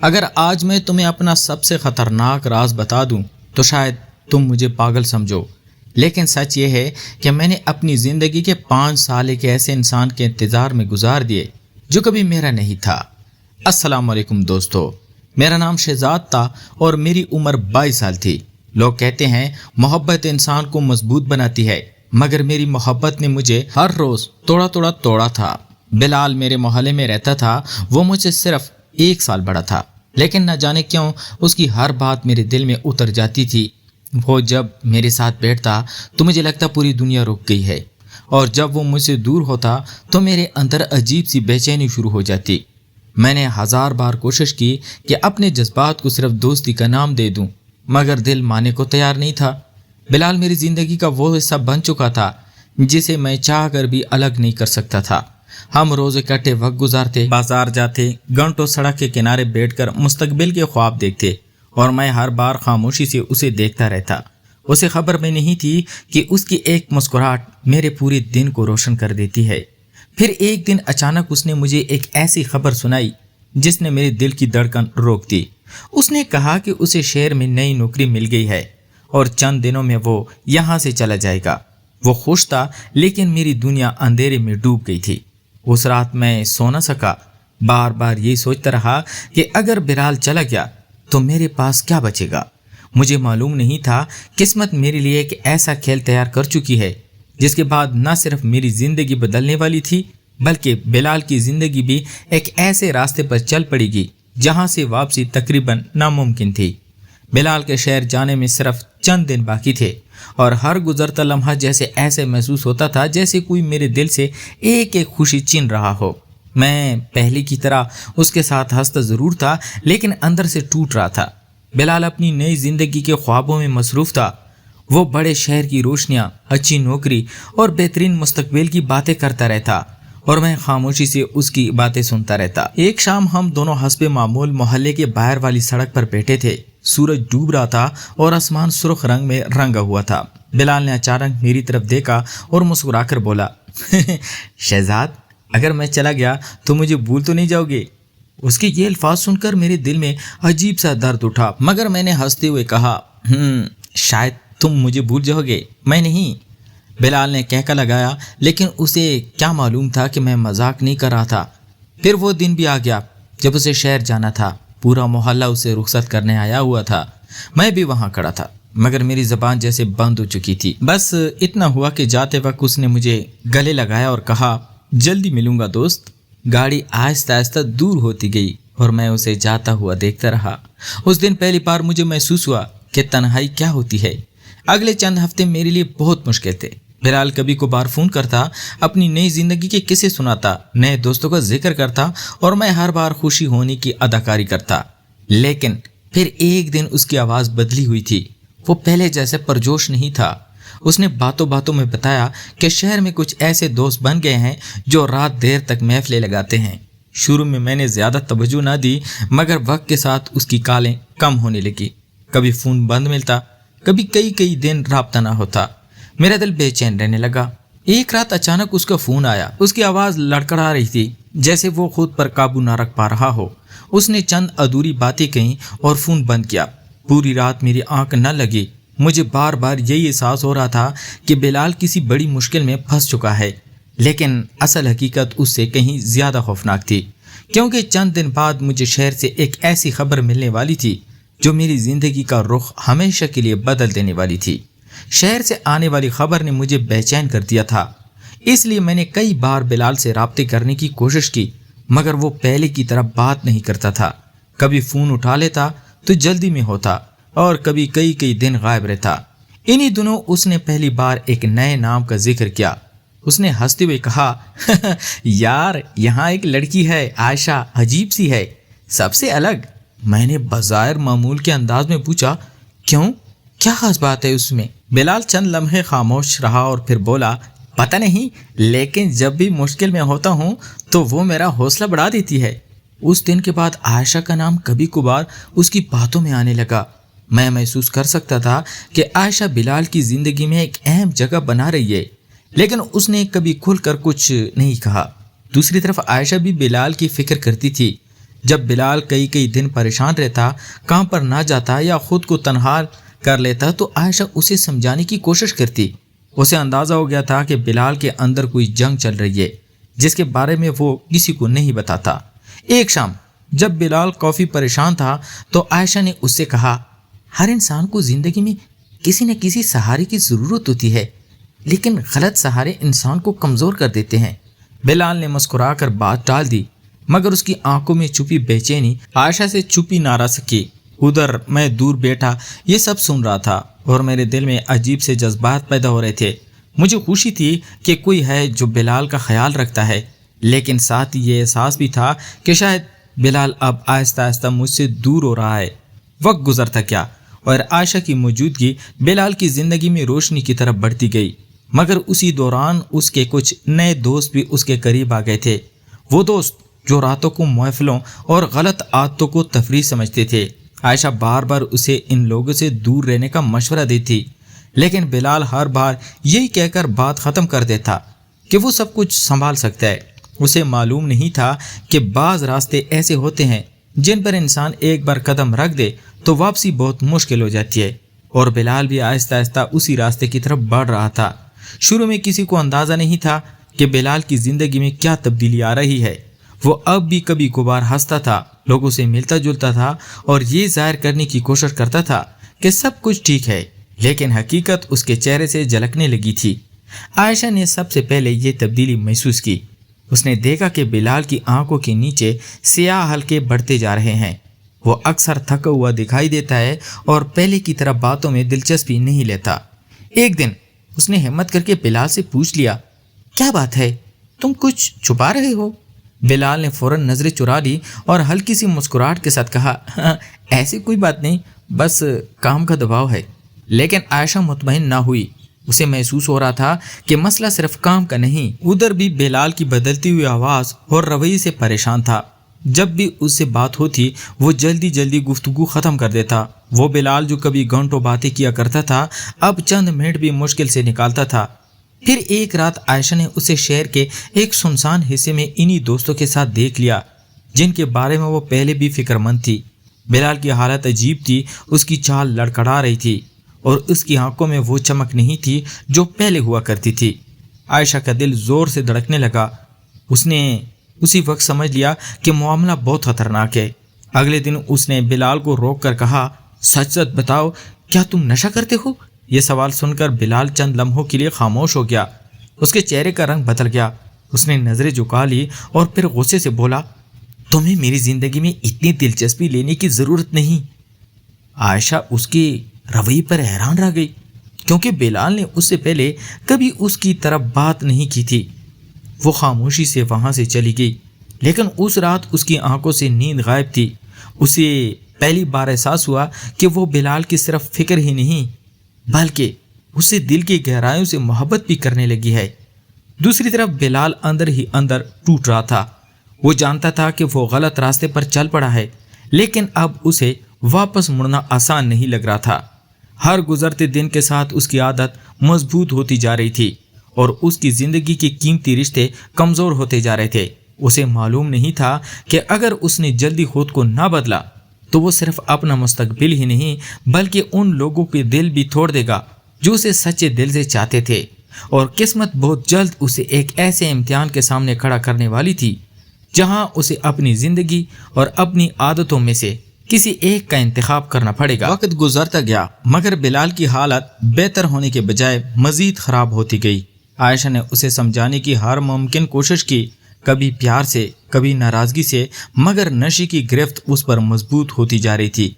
اگر آج میں تمہیں اپنا سب سے خطرناک راز بتا دوں تو شاید تم مجھے پاگل سمجھو، لیکن سچ یہ ہے کہ میں نے اپنی زندگی کے 5 سال ایک ایسے انسان کے انتظار میں گزار دیے جو کبھی میرا نہیں تھا۔ السلام علیکم دوستو، میرا نام شہزاد تھا اور میری عمر 22 سال تھی۔ لوگ کہتے ہیں محبت انسان کو مضبوط بناتی ہے، مگر میری محبت نے مجھے ہر روز توڑا توڑا تھا۔ بلال میرے محلے میں رہتا تھا، وہ مجھ سے صرف 1 سال بڑا تھا، لیکن نہ جانے کیوں اس کی ہر بات میرے دل میں اتر جاتی تھی۔ وہ جب میرے ساتھ بیٹھتا تو مجھے لگتا پوری دنیا رک گئی ہے، اور جب وہ مجھ سے دور ہوتا تو میرے اندر عجیب سی بے چینی شروع ہو جاتی۔ میں نے 1000 بار کوشش کی کہ اپنے جذبات کو صرف دوستی کا نام دے دوں، مگر دل ماننے کو تیار نہیں تھا۔ بلال میری زندگی کا وہ حصہ بن چکا تھا جسے میں چاہ کر بھی الگ نہیں کر سکتا تھا۔ ہم روز اکٹھے وقت گزارتے، بازار جاتے، گھنٹوں سڑک کے کنارے بیٹھ کر مستقبل کے خواب دیکھتے، اور میں ہر بار خاموشی سے اسے دیکھتا رہتا۔ اسے خبر میں نہیں تھی کہ اس کی ایک مسکراہٹ میرے پورے دن کو روشن کر دیتی ہے۔ پھر ایک دن اچانک اس نے مجھے ایک ایسی خبر سنائی جس نے میرے دل کی دھڑکن روک دی۔ اس نے کہا کہ اسے شہر میں نئی نوکری مل گئی ہے اور چند دنوں میں وہ یہاں سے چلا جائے گا۔ وہ خوش تھا، لیکن میری دنیا اندھیرے میں ڈوب گئی تھی۔ اس رات میں سو نہ سکا، بار بار یہ سوچتا رہا کہ اگر بلال چلا گیا تو میرے پاس کیا بچے گا۔ مجھے معلوم نہیں تھا قسمت میرے لیے ایک ایسا کھیل تیار کر چکی ہے جس کے بعد نہ صرف میری زندگی بدلنے والی تھی، بلکہ بلال کی زندگی بھی ایک ایسے راستے پر چل پڑے گی جہاں سے واپسی تقریباً ناممکن تھی۔ بلال کے شہر جانے میں صرف چند دن باقی تھے، اور ہر گزرتا لمحہ جیسے ایسے محسوس ہوتا تھا جیسے کوئی میرے دل سے ایک ایک خوشی چھین رہا ہو۔ میں پہلے کی طرح اس کے ساتھ ہنستا ضرور تھا، لیکن اندر سے ٹوٹ رہا تھا۔ بلال اپنی نئی زندگی کے خوابوں میں مصروف تھا۔ وہ بڑے شہر کی روشنیاں، اچھی نوکری اور بہترین مستقبل کی باتیں کرتا رہتا، اور میں خاموشی سے اس کی باتیں سنتا رہتا۔ ایک شام ہم دونوں حسب معمول محلے کے باہر والی سڑک پر بیٹھے تھے۔ سورج ڈوب رہا تھا اور آسمان سرخ رنگ میں رنگا ہوا تھا۔ بلال نے اچانک میری طرف دیکھا اور مسکرا کر بولا، شہزاد، اگر میں چلا گیا تو مجھے بھول تو نہیں جاؤ گے؟ اس کے یہ الفاظ سن کر میرے دل میں عجیب سا درد اٹھا، مگر میں نے ہنستے ہوئے کہا، شاید تم مجھے بھول جاؤ گے، میں نہیں۔ بلال نے کہکا لگایا، لیکن اسے کیا معلوم تھا کہ میں مذاق نہیں کر رہا تھا۔ پھر وہ دن بھی آ گیا جب اسے شہر جانا تھا۔ پورا محلہ اسے رخصت کرنے آیا ہوا تھا، میں بھی وہاں کھڑا تھا، مگر میری زبان جیسے بند ہو چکی تھی۔ بس اتنا ہوا کہ جاتے وقت اس نے مجھے گلے لگایا اور کہا، جلدی ملوں گا دوست۔ گاڑی آہستہ آہستہ دور ہوتی گئی اور میں اسے جاتا ہوا دیکھتا رہا۔ اس دن پہلی بار مجھے محسوس ہوا کہ تنہائی کیا ہوتی ہے۔ اگلے چند ہفتے میرے لیے بہت مشکل تھے۔ بلال کبھی کبھار فون کرتا، اپنی نئی زندگی کے قصے سناتا، نئے دوستوں کا ذکر کرتا، اور میں ہر بار خوشی ہونے کی اداکاری کرتا۔ لیکن پھر ایک دن اس کی آواز بدلی ہوئی تھی۔ وہ پہلے جیسے پرجوش نہیں تھا۔ اس نے باتوں باتوں میں بتایا کہ شہر میں کچھ ایسے دوست بن گئے ہیں جو رات دیر تک محفلیں لگاتے ہیں۔ شروع میں نے زیادہ توجہ نہ دی، مگر وقت کے ساتھ اس کی کالیں کم ہونے لگی۔ کبھی فون بند ملتا، کبھی کئی دن رابطہ نہ ہوتا۔ میرا دل بے چین رہنے لگا۔ ایک رات اچانک اس کا فون آیا۔ اس کی آواز لڑکڑا رہی تھی، جیسے وہ خود پر قابو نہ رکھ پا رہا ہو۔ اس نے چند ادھوری باتیں کہیں اور فون بند کیا۔ پوری رات میری آنکھ نہ لگی۔ مجھے بار بار یہی احساس ہو رہا تھا کہ بلال کسی بڑی مشکل میں پھنس چکا ہے، لیکن اصل حقیقت اس سے کہیں زیادہ خوفناک تھی، کیونکہ چند دن بعد مجھے شہر سے ایک ایسی خبر ملنے والی تھی جو میری زندگی کا رخ ہمیشہ کے لیے بدل دینے والی تھی۔ شہر سے آنے والی خبر نے مجھے بے چین کر دیا تھا، اس لیے میں نے کئی بار بلال سے رابطے کرنے کی کوشش کی، مگر وہ پہلے کی طرح بات نہیں کرتا تھا۔ کبھی فون اٹھا لیتا تو جلدی میں ہوتا، اور کبھی کئی دن غائب رہتا۔ انہی دنوں اس نے پہلی بار ایک نئے نام کا ذکر کیا۔ اس نے ہنستے ہوئے کہا، یار یہاں ایک لڑکی ہے، عائشہ، عجیب سی ہے، سب سے الگ۔ میں نے بظاہر معمول کے انداز میں پوچھا، کیوں؟ کیا خاص بات ہے اس میں؟ بلال چند لمحے خاموش رہا اور پھر بولا، پتہ نہیں، لیکن جب بھی مشکل میں ہوتا ہوں تو وہ میرا حوصلہ بڑھا دیتی ہے۔ اس دن کے بعد عائشہ کا نام کبھی کبھار اس کی باتوں میں آنے لگا۔ میں محسوس کر سکتا تھا کہ عائشہ بلال کی زندگی میں ایک اہم جگہ بنا رہی ہے، لیکن اس نے کبھی کھل کر کچھ نہیں کہا۔ دوسری طرف عائشہ بھی بلال کی فکر کرتی تھی، جب بلال کئی دن پریشان رہتا، کام پر نہ جاتا یا خود کو تنہا کر لیتا تو عائشہ اسے سمجھانے کی کوشش کرتی۔ اسے اندازہ ہو گیا تھا کہ بلال کے اندر کوئی جنگ چل رہی ہے جس کے بارے میں وہ کسی کو نہیں بتاتا۔ ایک شام جب بلال کافی پریشان تھا تو عائشہ نے اس سے کہا، ہر انسان کو زندگی میں کسی نہ کسی سہارے کی ضرورت ہوتی ہے، لیکن غلط سہارے انسان کو کمزور کر دیتے ہیں۔ بلال نے مسکرا کر بات ٹال دی، مگر اس کی آنکھوں میں چھپی بے چینی عائشہ سے چھپی نہ رہ سکی۔ ادھر میں دور بیٹھا یہ سب سن رہا تھا اور میرے دل میں عجیب سے جذبات پیدا ہو رہے تھے۔ مجھے خوشی تھی کہ کوئی ہے جو بلال کا خیال رکھتا ہے، لیکن ساتھ ہی یہ احساس بھی تھا کہ شاید بلال اب آہستہ آہستہ مجھ سے دور ہو رہا ہے۔ وقت گزرتا کیا اور عائشہ کی موجودگی بلال کی زندگی میں روشنی کی طرف بڑھتی گئی، مگر اسی دوران اس کے کچھ نئے دوست بھی اس کے قریب آ گئے تھے۔ وہ دوست جو راتوں کو محفلوں اور غلط عادتوں کو تفریح سمجھتے تھے۔ عائشہ بار بار اسے ان لوگوں سے دور رہنے کا مشورہ دیتی، لیکن بلال ہر بار یہی کہہ کر بات ختم کر دیتا کہ وہ سب کچھ سنبھال سکتا ہے۔ اسے معلوم نہیں تھا کہ بعض راستے ایسے ہوتے ہیں جن پر انسان ایک بار قدم رکھ دے تو واپسی بہت مشکل ہو جاتی ہے، اور بلال بھی آہستہ آہستہ اسی راستے کی طرف بڑھ رہا تھا۔ شروع میں کسی کو اندازہ نہیں تھا کہ بلال کی زندگی میں کیا تبدیلی آ رہی ہے۔ وہ اب بھی کبھی کبھار ہنستا تھا، لوگوں سے ملتا جلتا تھا اور یہ ظاہر کرنے کی کوشش کرتا تھا کہ سب کچھ ٹھیک ہے، لیکن حقیقت اس کے چہرے سے جھلکنے لگی تھی۔ عائشہ نے سب سے پہلے یہ تبدیلی محسوس کی۔ اس نے دیکھا کہ بلال کی آنکھوں کے نیچے سیاہ حلقے بڑھتے جا رہے ہیں۔ وہ اکثر تھکا ہوا دکھائی دیتا ہے اور پہلے کی طرح باتوں میں دلچسپی نہیں لیتا۔ ایک دن اس نے ہمت کر کے بلال سے پوچھ لیا، کیا بات ہے، تم کچھ چھپا رہے ہو؟ بلال نے فوراً نظریں چرا لی اور ہلکی سی مسکراہٹ کے ساتھ کہا، ایسی کوئی بات نہیں، بس کام کا دباؤ ہے۔ لیکن عائشہ مطمئن نہ ہوئی۔ اسے محسوس ہو رہا تھا کہ مسئلہ صرف کام کا نہیں، ادھر بھی بلال کی بدلتی ہوئی آواز اور رویے سے پریشان تھا۔ جب بھی اس سے بات ہوتی وہ جلدی گفتگو ختم کر دیتا۔ وہ بلال جو کبھی گھنٹوں باتیں کیا کرتا تھا اب چند منٹ بھی مشکل سے نکالتا تھا۔ پھر ایک رات عائشہ نے اسے شہر کے ایک سنسان حصے میں انہی دوستوں کے ساتھ دیکھ لیا جن کے بارے میں وہ پہلے بھی فکر مند تھی۔ بلال کی حالت عجیب تھی، اس کی چال لڑکھڑا رہی تھی اور اس کی آنکھوں میں وہ چمک نہیں تھی جو پہلے ہوا کرتی تھی۔ عائشہ کا دل زور سے دھڑکنے لگا۔ اس نے اسی وقت سمجھ لیا کہ معاملہ بہت خطرناک ہے۔ اگلے دن اس نے بلال کو روک کر کہا، سچ سچ بتاؤ، کیا تم نشہ کرتے ہو؟ یہ سوال سن کر بلال چند لمحوں کے لیے خاموش ہو گیا۔ اس کے چہرے کا رنگ بدل گیا۔ اس نے نظریں جھکا لی اور پھر غصے سے بولا، تمہیں میری زندگی میں اتنی دلچسپی لینے کی ضرورت نہیں۔ عائشہ اس کے رویے پر حیران رہ گئی، کیونکہ بلال نے اس سے پہلے کبھی اس کی طرف بات نہیں کی تھی۔ وہ خاموشی سے وہاں سے چلی گئی، لیکن اس رات اس کی آنکھوں سے نیند غائب تھی۔ اسے پہلی بار احساس ہوا کہ وہ بلال کی صرف فکر ہی نہیں بلکہ اسے دل کی گہرائیوں سے محبت بھی کرنے لگی ہے۔ دوسری طرف بلال اندر ہی اندر ٹوٹ رہا تھا۔ وہ جانتا تھا کہ وہ غلط راستے پر چل پڑا ہے، لیکن اب اسے واپس مڑنا آسان نہیں لگ رہا تھا۔ ہر گزرتے دن کے ساتھ اس کی عادت مضبوط ہوتی جا رہی تھی اور اس کی زندگی کے قیمتی رشتے کمزور ہوتے جا رہے تھے۔ اسے معلوم نہیں تھا کہ اگر اس نے جلدی خود کو نہ بدلا تو وہ صرف اپنا مستقبل ہی نہیں بلکہ ان لوگوں کے دل بھی توڑ دے گا جو اسے سچے دل سے چاہتے تھے، اور قسمت بہت جلد اسے ایک ایسے امتحان کے سامنے کھڑا کرنے والی تھی جہاں اسے اپنی زندگی اور اپنی عادتوں میں سے کسی ایک کا انتخاب کرنا پڑے گا۔ وقت گزرتا گیا مگر بلال کی حالت بہتر ہونے کے بجائے مزید خراب ہوتی گئی۔ عائشہ نے اسے سمجھانے کی ہر ممکن کوشش کی، کبھی پیار سے، کبھی ناراضگی سے، مگر نشے کی گرفت اس پر مضبوط ہوتی جا رہی تھی۔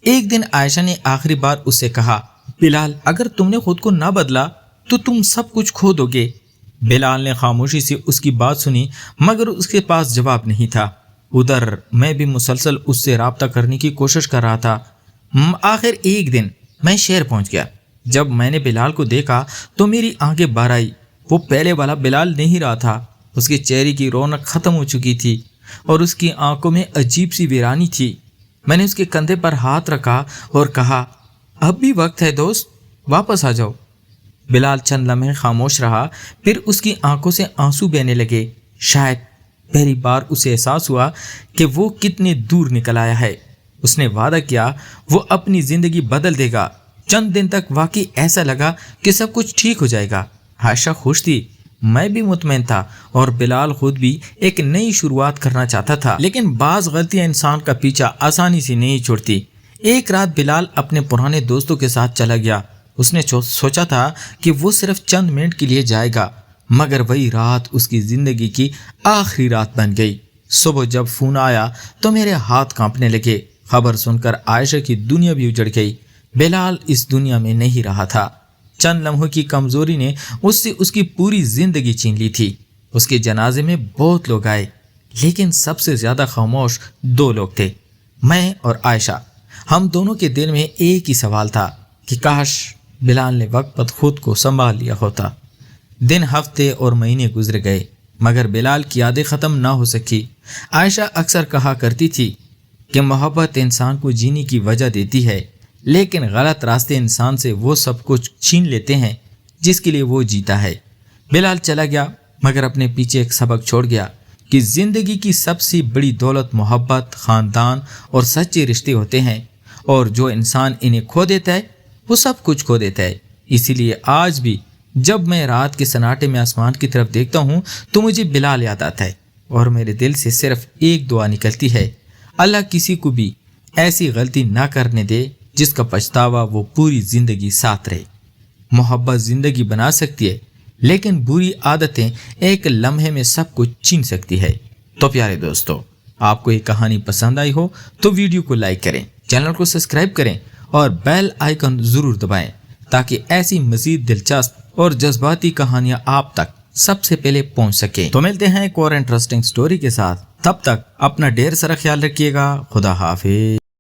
ایک دن عائشہ نے آخری بار اس سے کہا، بلال، اگر تم نے خود کو نہ بدلا تو تم سب کچھ کھو دو گے۔ بلال نے خاموشی سے اس کی بات سنی مگر اس کے پاس جواب نہیں تھا۔ ادھر میں بھی مسلسل اس سے رابطہ کرنے کی کوشش کر رہا تھا۔ آخر ایک دن میں شہر پہنچ گیا۔ جب میں نے بلال کو دیکھا تو میری آنکھیں بھر آئی۔ وہ پہلے والا بلال نہیں رہا تھا۔ اس کے چہرے کی رونق ختم ہو چکی تھی اور اس کی آنکھوں میں عجیب سی ویرانی تھی۔ میں نے اس کے کندھے پر ہاتھ رکھا اور کہا، اب بھی وقت ہے دوست، واپس آ جاؤ۔ بلال چند لمحے خاموش رہا، پھر اس کی آنکھوں سے آنسو بہنے لگے۔ شاید پہلی بار اسے احساس ہوا کہ وہ کتنے دور نکل آیا ہے۔ اس نے وعدہ کیا وہ اپنی زندگی بدل دے گا۔ چند دن تک واقعی ایسا لگا کہ سب کچھ ٹھیک ہو جائے گا۔ عائشہ خوش تھی، میں بھی مطمئن تھا، اور بلال خود بھی ایک نئی شروعات کرنا چاہتا تھا۔ لیکن بعض غلطیاں انسان کا پیچھا آسانی سے نہیں چھوڑتی۔ ایک رات بلال اپنے پرانے دوستوں کے ساتھ چلا گیا۔ اس نے سوچا تھا کہ وہ صرف چند منٹ کے لیے جائے گا، مگر وہی رات اس کی زندگی کی آخری رات بن گئی۔ صبح جب فون آیا تو میرے ہاتھ کانپنے لگے۔ خبر سن کر عائشہ کی دنیا بھی اجڑ گئی۔ بلال اس دنیا میں نہیں رہا تھا۔ چند لمحوں کی کمزوری نے اس سے اس کی پوری زندگی چھین لی تھی۔ اس کے جنازے میں بہت لوگ آئے، لیکن سب سے زیادہ خاموش دو لوگ تھے، میں اور عائشہ۔ ہم دونوں کے دل میں ایک ہی سوال تھا کہ کاش بلال نے وقت پر خود کو سنبھال لیا ہوتا۔ دن، ہفتے اور مہینے گزر گئے، مگر بلال کی یادیں ختم نہ ہو سکی۔ عائشہ اکثر کہا کرتی تھی کہ محبت انسان کو جینے کی وجہ دیتی ہے، لیکن غلط راستے انسان سے وہ سب کچھ چھین لیتے ہیں جس کے لیے وہ جیتا ہے۔ بلال چلا گیا، مگر اپنے پیچھے ایک سبق چھوڑ گیا کہ زندگی کی سب سے بڑی دولت محبت، خاندان اور سچے رشتے ہوتے ہیں، اور جو انسان انہیں کھو دیتا ہے وہ سب کچھ کھو دیتا ہے۔ اسی لیے آج بھی جب میں رات کے سناٹے میں آسمان کی طرف دیکھتا ہوں تو مجھے بلال یاد آتا ہے، اور میرے دل سے صرف ایک دعا نکلتی ہے، اللہ کسی کو بھی ایسی غلطی نہ کرنے دے جس کا پچھتاوا وہ پوری زندگی ساتھ رہے۔ محبت زندگی بنا سکتی ہے، لیکن بری عادتیں ایک لمحے میں سب کچھ چھین سکتی ہے۔ تو پیارے دوستو، آپ کو یہ کہانی پسند آئی ہو تو ویڈیو کو لائک کریں، چینل کو سبسکرائب کریں اور بیل آئیکن ضرور دبائیں تاکہ ایسی مزید دلچسپ اور جذباتی کہانیاں آپ تک سب سے پہلے پہنچ سکیں۔ تو ملتے ہیں ایک اور انٹرسٹنگ سٹوری کے ساتھ، تب تک اپنا ڈھیر سارا خیال رکھیے گا۔ خدا حافظ۔